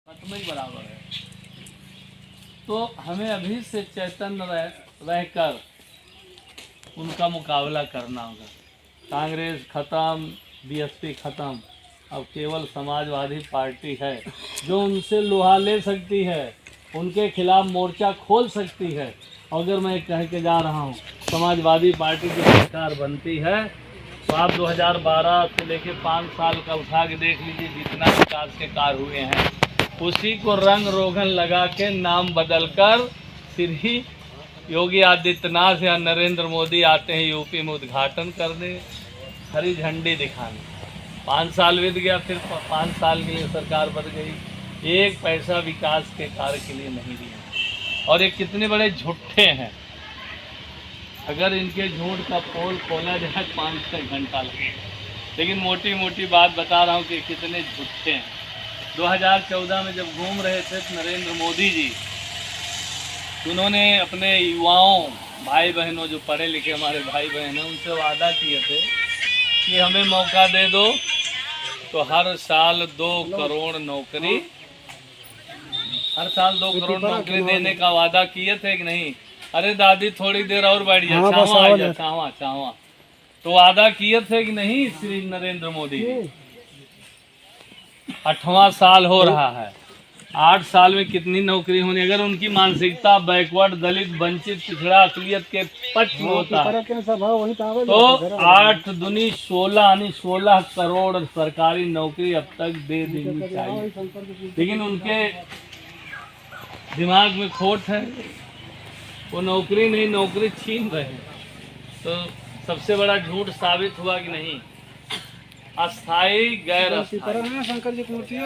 खत्म ही बराबर है। तो हमें अभी से चैतन्य रहकर उनका मुकाबला करना होगा। कांग्रेस खत्म, बीएसपी खत्म, अब केवल समाजवादी पार्टी है जो उनसे लोहा ले सकती है, उनके खिलाफ मोर्चा खोल सकती है। अगर मैं कह के जा रहा हूँ समाजवादी पार्टी की सरकार बनती है तो आप 2012 से लेके 5 साल का उठा के देख लीजिए, जितना विकास के कार्य हुए हैं उसी को रंग रोगन लगा के नाम बदलकर श्री योगी आदित्यनाथ या नरेंद्र मोदी आते हैं यूपी में उद्घाटन करने, हरी झंडी दिखाने। 5 साल बीत गया, फिर 5 साल के लिए सरकार बन गई, एक पैसा विकास के कार्य के लिए नहीं दिया। और ये कितने बड़े झूठे हैं, अगर इनके झूठ का पोल खोला जाए 5-6 घंटा लगे। लेकिन मोटी मोटी बात बता रहा हूँ कि कितने झूठे हैं। 2014 में जब घूम रहे थे नरेंद्र मोदी जी, उन्होंने अपने युवाओं भाई बहनों, जो पढ़े लिखे हमारे भाई बहन हैं, उनसे वादा किए थे कि हमें मौका दे दो तो हर साल 2 करोड़ नौकरी, हर साल 2 करोड़ नौकरी देने का वादा किए थे कि नहीं? अरे दादी थोड़ी देर और बैठ जा, चावा तो वादा किए थे कि नहीं श्री नरेंद्र मोदी जी? 8वां साल हो रहा है, 8 साल में कितनी नौकरी होनी? अगर उनकी मानसिकता बैकवर्ड, दलित, वंचित, पिछड़ा, अकलियत के पक्ष में होता है तो 8 दूनी 16 यानी 16 करोड़ सरकारी नौकरी अब तक दे देनी चाहिए। लेकिन उनके दिमाग में खोट है, वो नौकरी नहीं, नौकरी छीन रहे हैं। तो सबसे बड़ा झूठ साबित हुआ कि नहीं? अस्थाई गैर अस्थाई,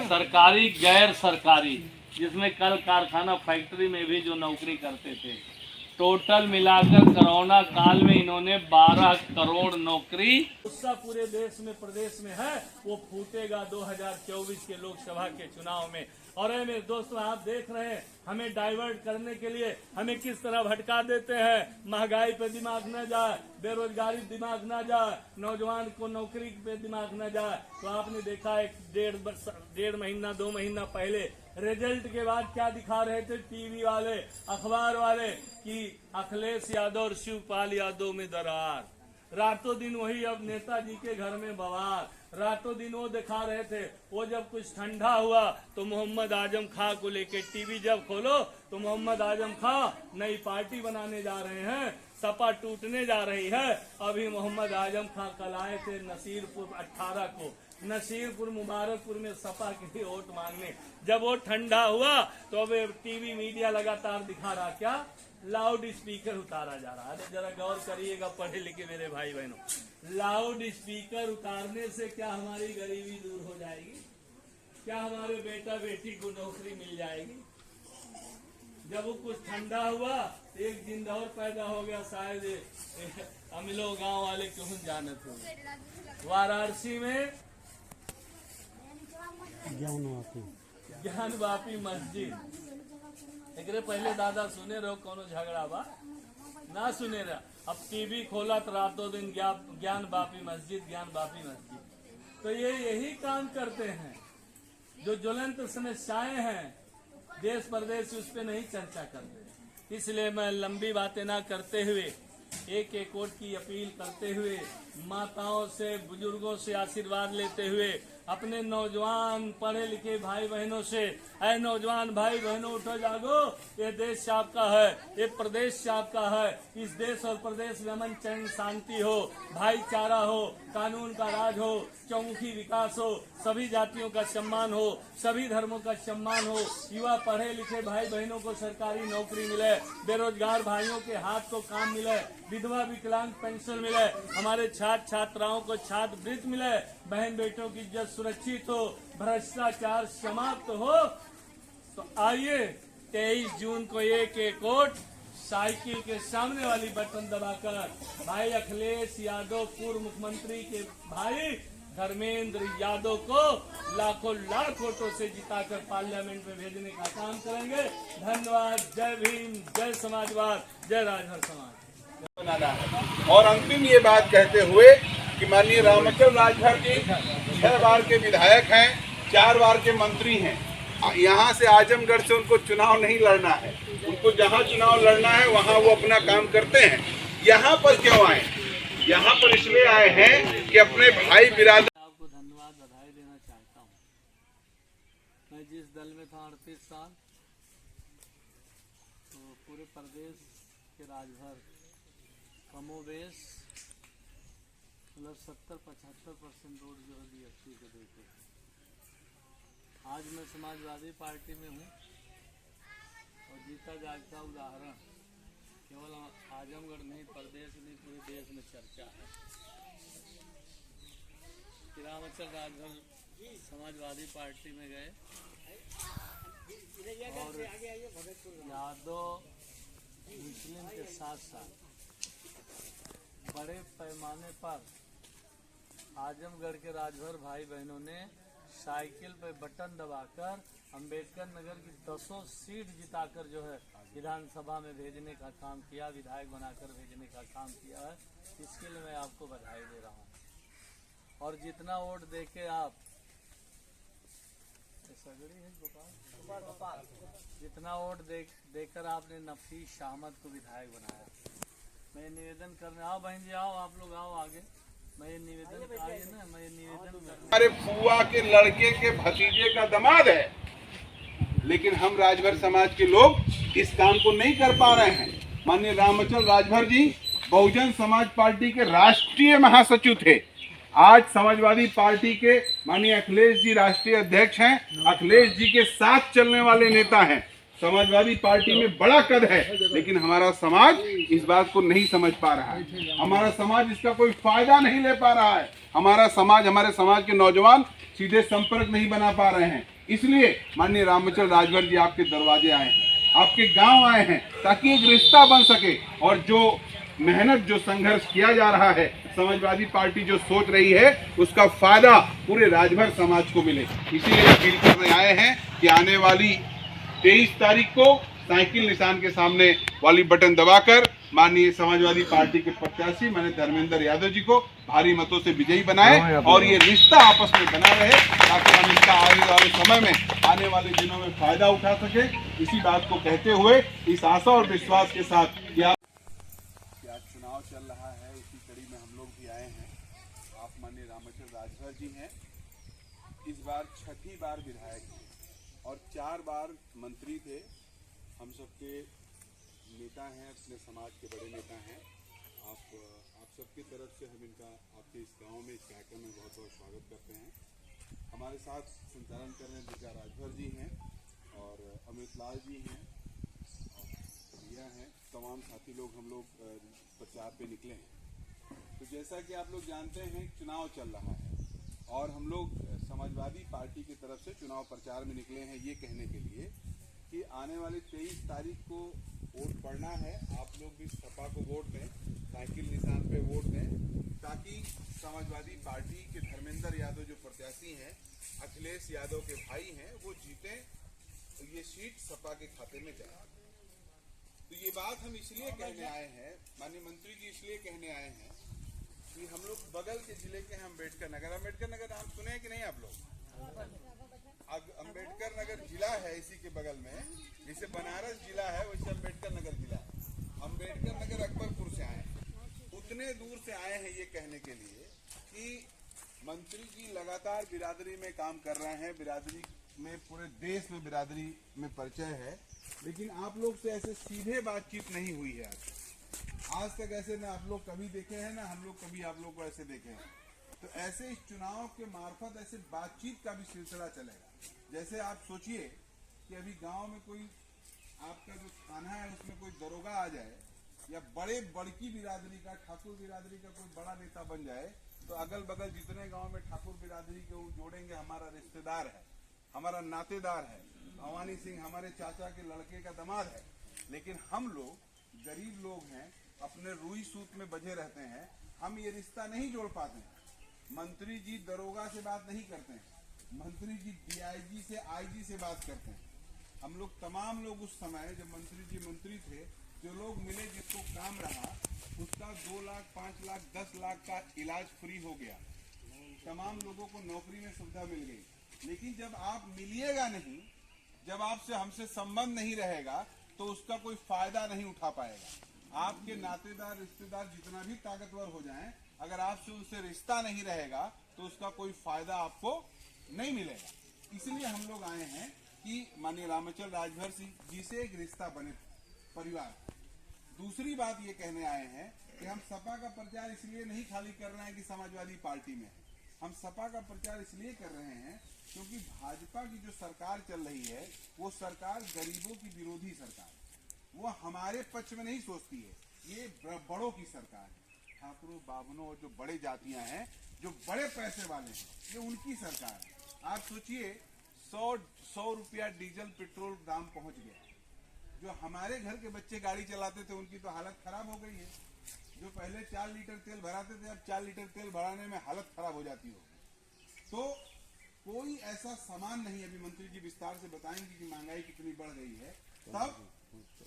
सरकारी गैर सरकारी, जिसमें कल कारखाना फैक्ट्री में भी जो नौकरी करते थे, टोटल मिलाकर कोरोना काल में इन्होंने 12 करोड़ नौकरी। गुस्सा पूरे देश में, प्रदेश में है, वो फूटेगा 2024 के लोकसभा के चुनाव में। और मेरे दोस्तों, आप देख रहे हैं हमें डाइवर्ट करने के लिए हमें किस तरह भटका देते हैं। महंगाई पे दिमाग न जाए, बेरोजगारी दिमाग न जाए, नौजवान को नौकरी पे दिमाग न जाए। तो आपने देखा एक 1.5 महीना 2 महीना पहले रिजल्ट के बाद क्या दिखा रहे थे टीवी वाले, अखबार वाले, कि अखिलेश यादव और शिवपाल यादव में दरार। रातों दिन वही अब नेताजी के घर में बवाल, रातों दिन वो दिखा रहे थे। वो जब कुछ ठंडा हुआ तो मोहम्मद आजम खां को लेके टीवी जब खोलो तो मोहम्मद आजम खां नई पार्टी बनाने जा रहे हैं, सपा टूटने जा रही है। अभी मोहम्मद आजम खां कल आए थे नसीरपुर 18 को, नसीरपुर मुबारकपुर में सपा के लिए वोट मांगने। जब वो ठंडा हुआ तो अब टीवी मीडिया लगातार दिखा रहा, क्या लाउड स्पीकर उतारा जा रहा है। जरा गौर करिएगा पढ़े लिखे मेरे भाई बहनों, लाउड स्पीकर उतारने से क्या हमारी गरीबी दूर हो जाएगी? क्या हमारे बेटा बेटी को नौकरी मिल जाएगी? जब वो कुछ ठंडा हुआ एक जिंदौर पैदा हो गया, शायद अमिलो गांव वाले क्यों जानत हो। वाराणसी में ज्ञान वापी मस्जिद, एकरे पहले दादा सुने रहो कोनो झगड़ा बा ना सुने रहा। अब टीवी खोला तो रातों दिन ज्ञान वापी मस्जिद, ज्ञान वापी मस्जिद। तो ये यही काम करते हैं। जो ज्वलंत समस्याएं हैं देश प्रदेश, उस पर नहीं चर्चा करते। इसलिए मैं लंबी बातें ना करते हुए एक वोट की अपील करते हुए, माताओं से, बुजुर्गों से आशीर्वाद लेते हुए, अपने नौजवान पढ़े लिखे भाई बहनों से, ऐ नौजवान भाई बहनों उठो जागो, ये देश आपका है, ये प्रदेश आपका है। इस देश और प्रदेश में अमन चैन शांति हो, भाईचारा हो, कानून का राज हो, चौमुखी विकास हो, सभी जातियों का सम्मान हो, सभी धर्मों का सम्मान हो, युवा पढ़े लिखे भाई बहनों को सरकारी नौकरी मिले, बेरोजगार भाइयों के हाथ को काम मिले, विधवा विकलांग पेंशन मिले, हमारे छात्र छात्राओं को छात्रवृत्ति मिले, बहन बेटों की इज्जत सुरक्षित हो, भ्रष्टाचार समाप्त हो। तो आइए 23 जून को एक वोट साइकिल के सामने वाली बटन दबाकर भाई अखिलेश यादव, पूर्व मुख्यमंत्री के भाई धर्मेंद्र यादव को लाखों लाख वोटों से जिताकर पार्लियामेंट में भेजने का काम करेंगे। धन्यवाद। जय भीम, जय समाजवाद, जय राजभर समाज। और अंतिम ये बात कहते हुए कि माननीय रामचंद्र राजभर जी 6 बार के विधायक हैं, 4 बार के मंत्री हैं, यहाँ से आजमगढ़ से उनको चुनाव नहीं लड़ना है। उनको जहाँ चुनाव लड़ना है वहाँ वो अपना काम करते हैं। यहाँ पर क्यों आए? यहाँ पर इसलिए आए हैं कि अपने भाई बिरादर। आपको धन्यवाद बधाई देना चाहता हूँ। मैं जिस दल में था 38 साल, तो पूरे प्रदेश के राजभर कमोबेश मतलब 70-75% वोट जो है बीएसपी को देते हैं। आज मैं समाजवादी पार्टी में हूँ और जीता जागता उदाहरण केवल आजमगढ़ नहीं, प्रदेश नहीं, पूरे देश में चर्चा है कि रामचंद्र राजभर समाजवादी पार्टी में गए और यादव मुस्लिम के साथ साथ बड़े पैमाने पर आजमगढ़ के राजभर भाई बहनों ने साइकिल पे बटन दबाकर अंबेडकर नगर की 10 सीट जिताकर जो है विधानसभा में भेजने का काम किया, विधायक बनाकर भेजने का काम किया है। इसके लिए मैं आपको बधाई दे रहा हूँ। और जितना वोट देके आप सगड़ी है गोपाल, जितना वोट देकर आपने नफीस अहमद को विधायक बनाया, मैं निवेदन करने आओ बहन जी, आओ आप लोग आओ आगे। मैं निवेदन आइए ना, मैं निवेदन हमारे फुआ के लड़के के भतीजे का दामाद है, लेकिन हम राजभर समाज के लोग इस काम को नहीं कर पा रहे हैं। माननीय रामचंद्र राजभर जी बहुजन समाज पार्टी के राष्ट्रीय महासचिव थे। आज समाजवादी पार्टी के माननीय अखिलेश जी राष्ट्रीय अध्यक्ष हैं। अखिलेश जी के साथ चलने वाले नेता हैं। समाजवादी पार्टी में बड़ा कद है, लेकिन हमारा समाज इस बात को नहीं समझ पा रहा है। हमारा समाज इसका कोई फायदा नहीं ले पा रहा है। हमारे समाज के नौजवान सीधे संपर्क नहीं बना पा रहे हैं। इसलिए माननीय रामचंद्र राजभर जी आपके दरवाजे आए हैं, आपके गांव आए हैं, ताकि एक रिश्ता बन सके। और जो मेहनत, जो संघर्ष किया जा रहा है, समाजवादी पार्टी जो सोच रही है, उसका फायदा पूरे राजभर समाज को मिले। इसीलिए अपील करने आए हैं कि आने वाली 23 तारीख को साइकिल निशान के सामने वाली बटन दबाकर माननीय समाजवादी पार्टी के प्रत्याशी माननीय धर्मेंद्र यादव जी को भारी मतों से विजयी बनाए और ये रिश्ता आपस में बना रहे, ताकि हम इनका आने वाले समय में, आने वाले दिनों में फायदा उठा सके। इसी बात को कहते हुए, इस आशा और विश्वास के साथ कि आज चुनाव चल रहा है, उसी कड़ी में हम लोग भी आए हैं। आप माननीय रामचंद्र राजभर जी हैं, इस बार 6ठी बार विधायक हैं और 4 बार मंत्री थे। हम सबके नेता हैं, अपने समाज के बड़े नेता हैं। आप सबकी तरफ से हम इनका आपके इस गांव में, इस कार्यक्रम में बहुत बहुत स्वागत करते हैं। हमारे साथ संचालन कर रहे दिव्या राजभर जी हैं और अमृत लाल जी हैं और भैया हैं। तमाम साथी लोग, हम लोग प्रचार पे निकले हैं। तो जैसा कि आप लोग जानते हैं, चुनाव चल रहा है और हम लोग समाजवादी पार्टी की तरफ से चुनाव प्रचार में निकले हैं ये कहने के लिए कि आने वाली 23 तारीख को वोट पड़ना है। आप लोग भी सपा को वोट दें, साइकिल निशान पे वोट दें, ताकि समाजवादी पार्टी के धर्मेंद्र यादव जो प्रत्याशी हैं, अखिलेश यादव के भाई हैं, वो जीते, तो ये सीट सपा के खाते में जाए। तो ये बात हम इसलिए कहने आए हैं, माननीय मंत्री जी इसलिए कहने आए हैं कि हम लोग बगल के जिले के हैं अम्बेडकर नगर नाम सुने हैं कि नहीं आप लोग? अम्बेडकर नगर जिला है, इसी के बगल में, जैसे बनारस जिला है वैसे अम्बेडकर नगर जिला है। अम्बेडकर नगर अकबरपुर से आए हैं, उतने दूर से आए हैं ये कहने के लिए कि मंत्री जी लगातार बिरादरी में काम कर रहे हैं। बिरादरी में, पूरे देश में बिरादरी में परिचय है, लेकिन आप लोग से ऐसे सीधे बातचीत नहीं हुई है आज तक। ऐसे ना आप लोग कभी देखे हैं, ना हम लोग कभी आप लोग को ऐसे देखे हैं। तो ऐसे इस चुनाव के मार्फत ऐसे बातचीत का भी सिलसिला चलेगा। जैसे आप सोचिए कि अभी गांव में कोई आपका जो थाना है उसमें कोई दरोगा आ जाए, या बड़की बिरादरी का, ठाकुर बिरादरी का कोई बड़ा नेता बन जाए, तो अगल बगल जितने गांव में ठाकुर बिरादरी के वो जोड़ेंगे, हमारा रिश्तेदार है, हमारा नातेदार है। भवानी सिंह हमारे चाचा के लड़के का दामाद है। लेकिन हम लोग गरीब लोग हैं, अपने रुई सूत में बझे रहते हैं, हम ये रिश्ता नहीं जोड़ पाते हैं। मंत्री जी दरोगा से बात नहीं करते हैं, मंत्री जी डीआईजी से, आईजी से बात करते हैं। हम लोग तमाम लोग उस समय जब मंत्री जी मंत्री थे, जो लोग मिले जिसको काम रहा, उसका 2 लाख, 5 लाख, 10 लाख का इलाज फ्री हो गया। तमाम लोगों को नौकरी में सुविधा मिल गई। लेकिन जब आप मिलिएगा नहीं जब आपसे हमसे संबंध नहीं रहेगा तो उसका कोई फायदा नहीं उठा पाएगा। आपके नातेदार रिश्तेदार जितना भी ताकतवर हो जाएं, अगर आपसे उनसे रिश्ता नहीं रहेगा तो उसका कोई फायदा आपको नहीं मिलेगा। इसलिए हम लोग आए हैं कि माननीय रामचल राजभर सिंह जी से एक रिश्ता बने परिवार। दूसरी बात ये कहने आए हैं कि हम सपा का प्रचार इसलिए नहीं खाली कर रहे हैं कि समाजवादी पार्टी में है। हम सपा का प्रचार इसलिए कर रहे हैं क्योंकि भाजपा की जो सरकार चल रही है वो सरकार गरीबों की विरोधी सरकार है। वो हमारे पक्ष में नहीं सोचती है। ये बड़ों की सरकार है। ठाकुरों, बाभनों और जो बड़े जातियां हैं, जो बड़े पैसे वाले हैं, ये उनकी सरकार है। आप सोचिए 100 रुपया डीजल पेट्रोल दाम पहुंच गया। जो हमारे घर के बच्चे गाड़ी चलाते थे उनकी तो हालत खराब हो गई है। जो पहले 4 लीटर तेल भराते थे अब 4 लीटर तेल भराने में हालत खराब हो जाती होगी। तो कोई ऐसा सामान नहीं, अभी मंत्री जी विस्तार से बताएंगे कि महंगाई कितनी बढ़ गई है। तब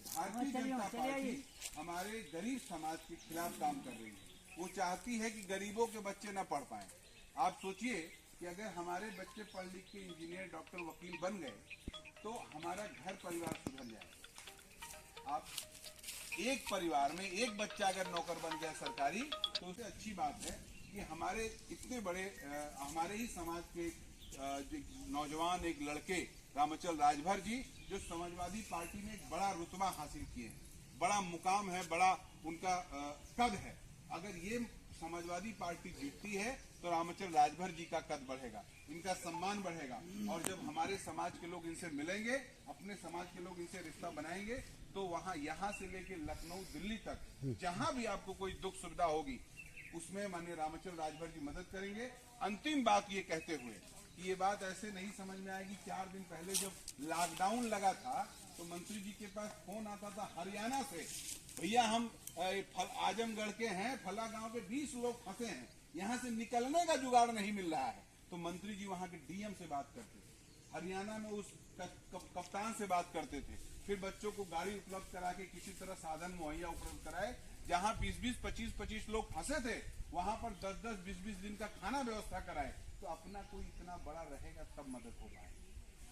भारतीय जनता पार्टी हमारे गरीब समाज के खिलाफ काम कर रही है। वो चाहती है कि गरीबों के बच्चे न पढ़ पाए। आप सोचिए कि अगर हमारे बच्चे पढ़ लिख के इंजीनियर, डॉक्टर, वकील बन गए तो हमारा घर परिवार सुधर जाएगा। आप एक परिवार में एक बच्चा अगर नौकर बन गया सरकारी तो उससे अच्छी बात है कि हमारे इतने बड़े हमारे ही समाज के नौजवान एक लड़के रामचल राजभर जी जो समाजवादी पार्टी में एक बड़ा रुतबा हासिल किए हैं, बड़ा मुकाम है, बड़ा उनका कद है। अगर ये समाजवादी पार्टी जीतती है तो रामचल राजभर जी का कद बढ़ेगा, इनका सम्मान बढ़ेगा। और जब हमारे समाज के लोग इनसे मिलेंगे, अपने समाज के लोग इनसे रिश्ता बनाएंगे तो वहाँ यहाँ से लेके लखनऊ, दिल्ली तक जहाँ भी आपको कोई दुख सुविधा होगी उसमें माननीय रामचल राजभर जी मदद करेंगे। अंतिम बात ये कहते हुए कि ये बात ऐसे नहीं समझ में आएगी। 4 दिन पहले जब लॉकडाउन लगा था तो मंत्री जी के पास फोन आता था हरियाणा से, भैया हम आजमगढ़ के हैं, फला गांव के 20 लोग फंसे हैं, यहाँ से निकलने का जुगाड़ नहीं मिल रहा है। तो मंत्री जी वहाँ के डीएम से बात करते थे, हरियाणा में उस कप्तान से बात करते थे, फिर बच्चों को गाड़ी उपलब्ध करा के किसी तरह साधन मुहैया उपलब्ध कराए। जहाँ 20-20, 25-25 लोग फंसे थे वहां पर 10-10, 20-20 दिन का खाना व्यवस्था कराए। तो अपना कोई इतना बड़ा रहेगा तब मदद हो पाए,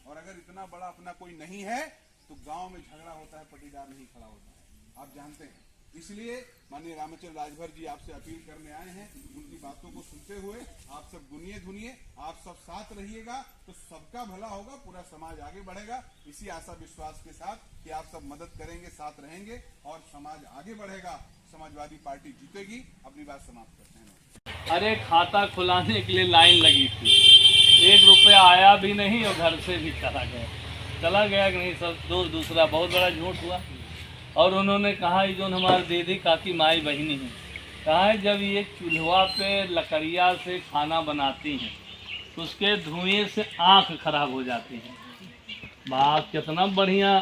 और अगर इतना बड़ा अपना कोई नहीं है तो गांव में झगड़ा होता है, पटीदार नहीं खड़ा होता है, आप जानते हैं। इसलिए माननीय रामचल राजभर जी आपसे अपील करने आए हैं। उनकी बातों को सुनते हुए आप सब गुनिए धुनिए, आप सब साथ रहिएगा तो सबका भला होगा, पूरा समाज आगे बढ़ेगा। इसी आशा विश्वास के साथ कि आप सब मदद करेंगे, साथ रहेंगे और समाज आगे बढ़ेगा, समाजवादी पार्टी जीतेगी। अपनी बात समाप्त करते हैं। अरे खाता खुलाने के लिए लाइन लगी थी, 1 रुपया आया भी नहीं और घर से भी चला गया कि नहीं, सब दूसरा बहुत बड़ा झूठ हुआ। और उन्होंने कहा ये जो हमारे दीदी काकी माई बहनी हैं, कहा है जब ये चूल्हा पे लकड़िया से खाना बनाती हैं तो उसके धुएं से आँख खराब हो जाती है। बात कितना बढ़िया